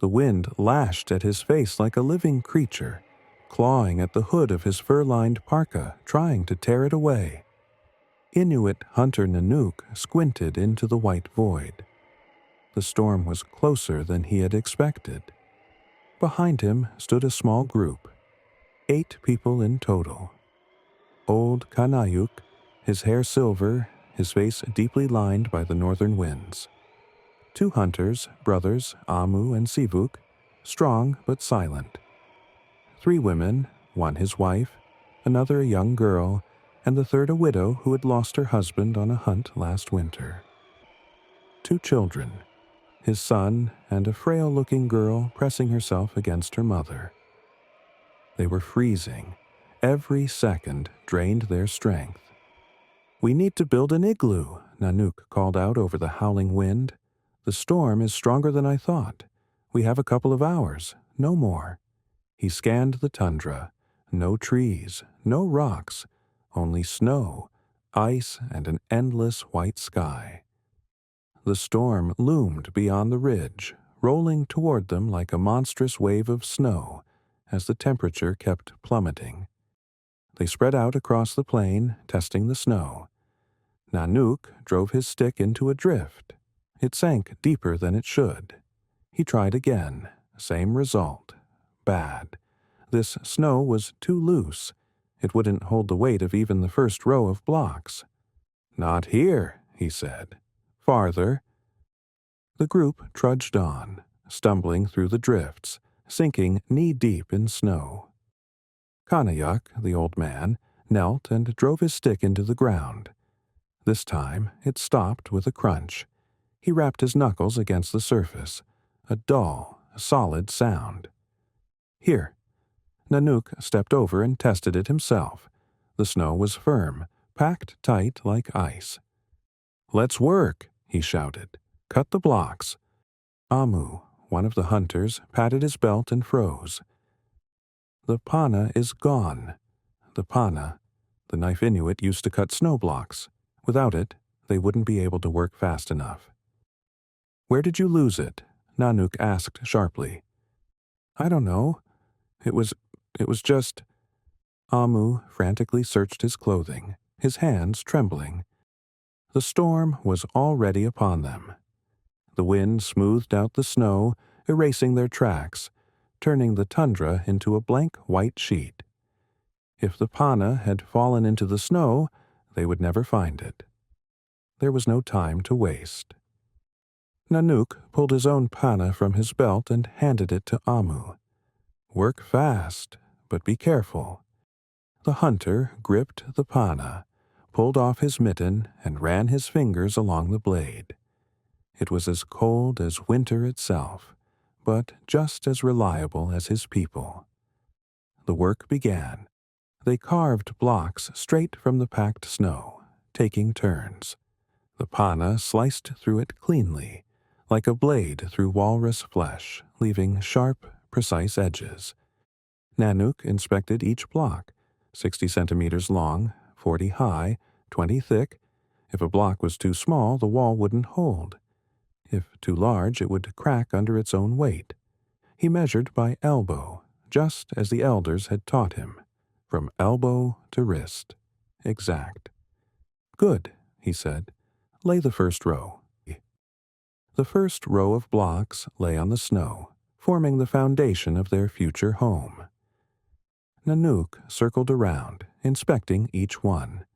The wind lashed at his face like a living creature, clawing at the hood of his fur-lined parka, trying to tear it away. Inuit hunter Nanook squinted into the white void. The storm was closer than he had expected. Behind him stood a small group, 8 people in total. Old Kanayuk, his hair silver, his face deeply lined by the northern winds. 2 hunters, brothers, Amu and Sivuk, strong but silent. 3 women, one his wife, another a young girl, and the third a widow who had lost her husband on a hunt last winter. 2 children, his son and a frail-looking girl pressing herself against her mother. They were freezing. Every second drained their strength. "We need to build an igloo," Nanook called out over the howling wind. "The storm is stronger than I thought. We have a couple of hours, no more." He scanned the tundra. No trees, no rocks, only snow, ice, and an endless white sky. The storm loomed beyond the ridge, rolling toward them like a monstrous wave of snow as the temperature kept plummeting. They spread out across the plain, testing the snow. Nanook drove his stick into a drift. It sank deeper than it should. He tried again. Same result. Bad. This snow was too loose. It wouldn't hold the weight of even the first row of blocks. "Not here," he said. "Farther." The group trudged on, stumbling through the drifts, sinking knee-deep in snow. Kanayak, the old man, knelt and drove his stick into the ground. This time it stopped with a crunch. He rapped his knuckles against the surface, a dull, solid sound. "Here." Nanook stepped over and tested it himself. The snow was firm, packed tight like ice. "Let's work," he shouted. "Cut the blocks." Amu, one of the hunters, patted his belt and froze. "The pana is gone." The pana, the knife Inuit used to cut snow blocks. Without it, they wouldn't be able to work fast enough. "Where did you lose it?" Nanook asked sharply. "I don't know. It was just—" Amu frantically searched his clothing, his hands trembling. The storm was already upon them. The wind smoothed out the snow, erasing their tracks, turning the tundra into a blank white sheet. If the pana had fallen into the snow, they would never find it. There was no time to waste. Nanook pulled his own pana from his belt and handed it to Amu. "Work fast, but be careful." The hunter gripped the pana, pulled off his mitten, and ran his fingers along the blade. It was as cold as winter itself, but just as reliable as his people. The work began. They carved blocks straight from the packed snow, taking turns. The pana sliced through it cleanly, like a blade through walrus flesh, leaving sharp, precise edges. Nanook inspected each block, 60 centimeters long, 40 high, 20 thick. If a block was too small, the wall wouldn't hold. If too large, it would crack under its own weight. He measured by elbow, just as the elders had taught him, from elbow to wrist. Exact. "Good," he said. "Lay the first row." The first row of blocks lay on the snow, forming the foundation of their future home. Nanook circled around, inspecting each one.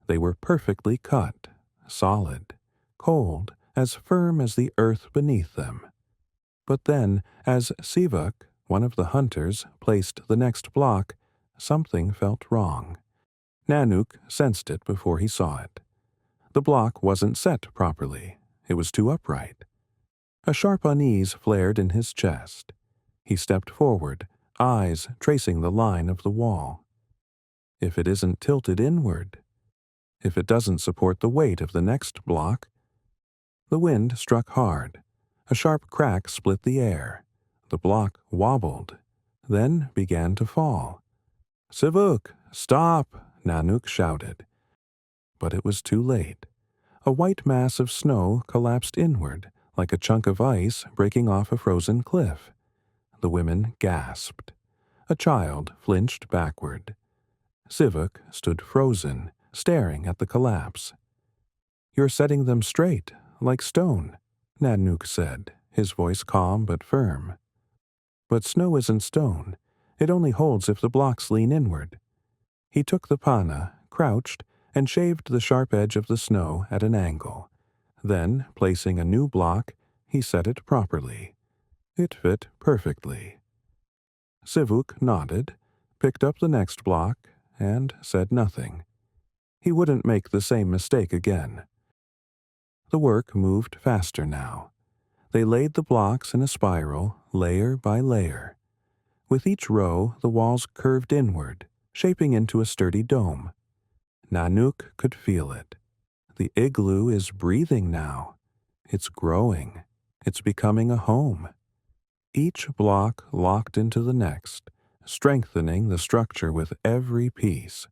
They were perfectly cut, solid, cold, as firm as the earth beneath them. But then, as Sivuk, one of the hunters, placed the next block, something felt wrong. Nanook sensed it before he saw it. The block wasn't set properly. It was too upright. A sharp unease flared in his chest. He stepped forward, eyes tracing the line of the wall. If it isn't tilted inward, if it doesn't support the weight of the next block. The wind struck hard. A sharp crack split the air. The block wobbled, then began to fall. "Sivuk, stop!" Nanook shouted. But it was too late. A white mass of snow collapsed inward, like a chunk of ice breaking off a frozen cliff. The women gasped. A child flinched backward. Sivuk stood frozen, staring at the collapse. "You're setting them straight, like stone," Nanook said, his voice calm but firm. "But snow isn't stone. It only holds if the blocks lean inward." He took the pana, crouched, and shaved the sharp edge of the snow at an angle. Then, placing a new block, he set it properly. It fit perfectly. Sivuk nodded, picked up the next block, and said nothing. He wouldn't make the same mistake again. The work moved faster now. They laid the blocks in a spiral, layer by layer. With each row, the walls curved inward, shaping into a sturdy dome. Nanook could feel it. The igloo is breathing now. It's growing. It's becoming a home. Each block locked into the next, strengthening the structure with every piece.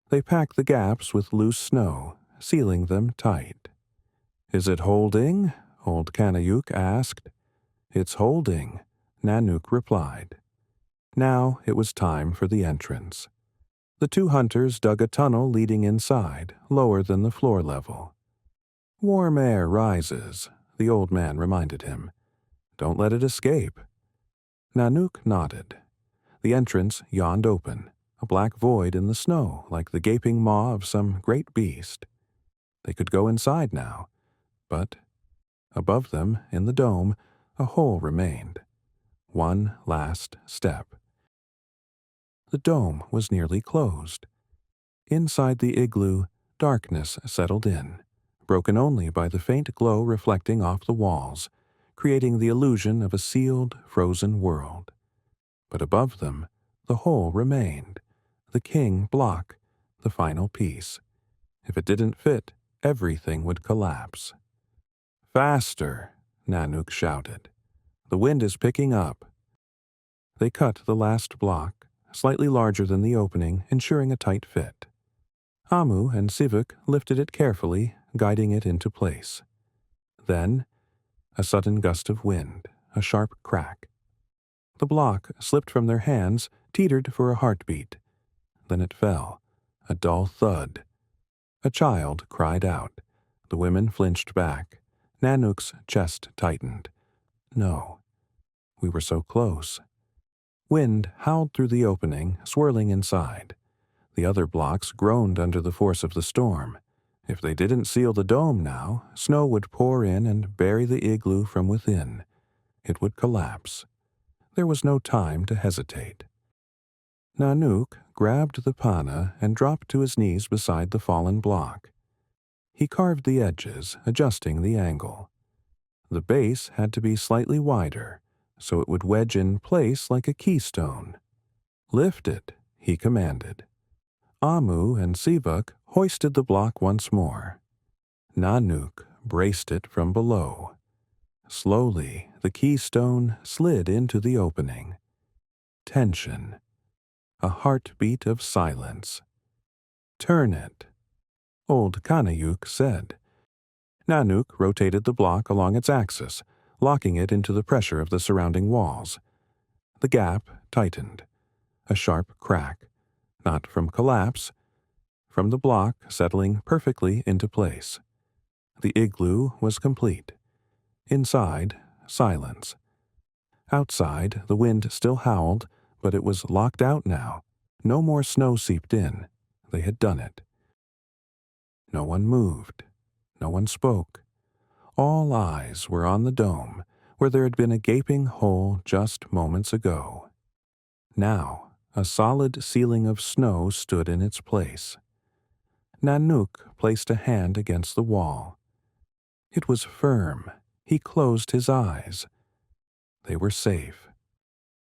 They packed the gaps with loose snow, sealing them tight. "Is it holding?" old Kanayuk asked. "It's holding," Nanook replied. Now it was time for the entrance. The two hunters dug a tunnel leading inside, lower than the floor level. "Warm air rises," the old man reminded him. "Don't let it escape." Nanook nodded. The entrance yawned open, a black void in the snow like the gaping maw of some great beast. They could go inside now, but above them, in the dome, a hole remained. One last step. The dome was nearly closed. Inside the igloo, darkness settled in, broken only by the faint glow reflecting off the walls, creating the illusion of a sealed, frozen world. But above them, the hole remained, the king block, the final piece. If it didn't fit, everything would collapse. "Faster!" Nanook shouted. "The wind is picking up." They cut the last block, slightly larger than the opening, ensuring a tight fit. Amu and Sivuk lifted it carefully, guiding it into place. Then, a sudden gust of wind, a sharp crack. The block slipped from their hands, teetered for a heartbeat. Then it fell, a dull thud. A child cried out. The women flinched back. Nanook's chest tightened. No. We were so close. Wind howled through the opening, swirling inside. The other blocks groaned under the force of the storm. If they didn't seal the dome now, snow would pour in and bury the igloo from within. It would collapse. There was no time to hesitate. Nanook grabbed the pana and dropped to his knees beside the fallen block. He carved the edges, adjusting the angle. The base had to be slightly wider, so it would wedge in place like a keystone. "Lift it," he commanded. Amu and Sivuk hoisted the block once more. Nanook braced it from below. Slowly, the keystone slid into the opening. Tension. A heartbeat of silence. "Turn it," old Kanayuk said. Nanook rotated the block along its axis, locking it into the pressure of the surrounding walls. The gap tightened. A sharp crack, not from collapse, from the block settling perfectly into place. The igloo was complete. Inside, silence. Outside, the wind still howled, but it was locked out now. No more snow seeped in. They had done it. No one moved. No one spoke. All eyes were on the dome, where there had been a gaping hole just moments ago. Now, a solid ceiling of snow stood in its place. Nanook placed a hand against the wall. It was firm. He closed his eyes. They were safe.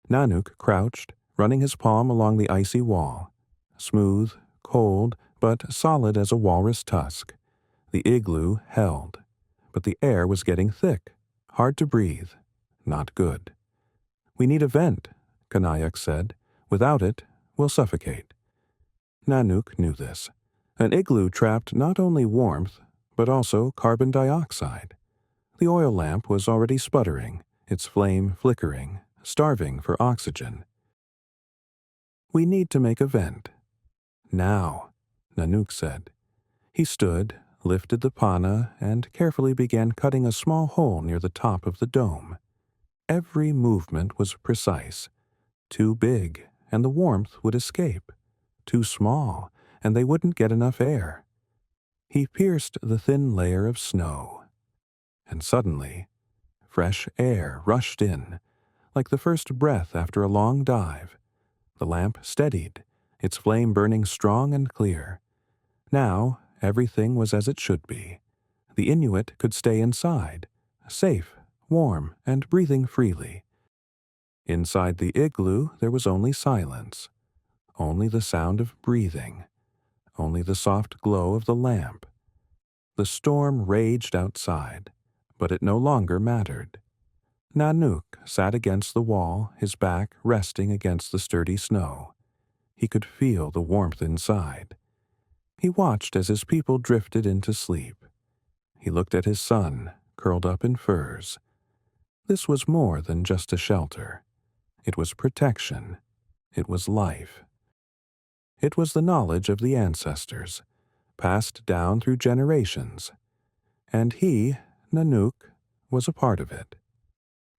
Nanook crouched, running his palm along the icy wall. Smooth, cold, but solid as a walrus tusk. The igloo held. But the air was getting thick. Hard to breathe. Not good. "We need a vent," Kanayak said. "Without it, we'll suffocate." Nanook knew this. An igloo trapped not only warmth, but also carbon dioxide. The oil lamp was already sputtering, its flame flickering, starving for oxygen. "We need to make a vent." "Now," Nanook said. He stood, lifted the pana, and carefully began cutting a small hole near the top of the dome. Every movement was precise. Too big, and the warmth would escape. Too small, and they wouldn't get enough air. He pierced the thin layer of snow. And suddenly, fresh air rushed in, like the first breath after a long dive. The lamp steadied, its flame burning strong and clear. Now, everything was as it should be. The Inuit could stay inside, safe, warm, and breathing freely. Inside the igloo, there was only silence, only the sound of breathing, only the soft glow of the lamp. The storm raged outside, but it no longer mattered. Nanook sat against the wall, his back resting against the sturdy snow. He could feel the warmth inside. He watched as his people drifted into sleep. He looked at his son, curled up in furs. This was more than just a shelter. It was protection. It was life. It was the knowledge of the ancestors, passed down through generations. And he, Nanook, was a part of it.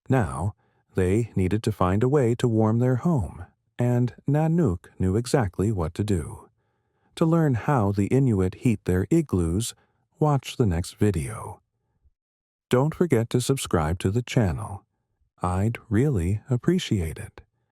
Now, they needed to find a way to warm their home, and Nanook knew exactly what to do. To learn how the Inuit heat their igloos, watch the next video. Don't forget to subscribe to the channel. I'd really appreciate it.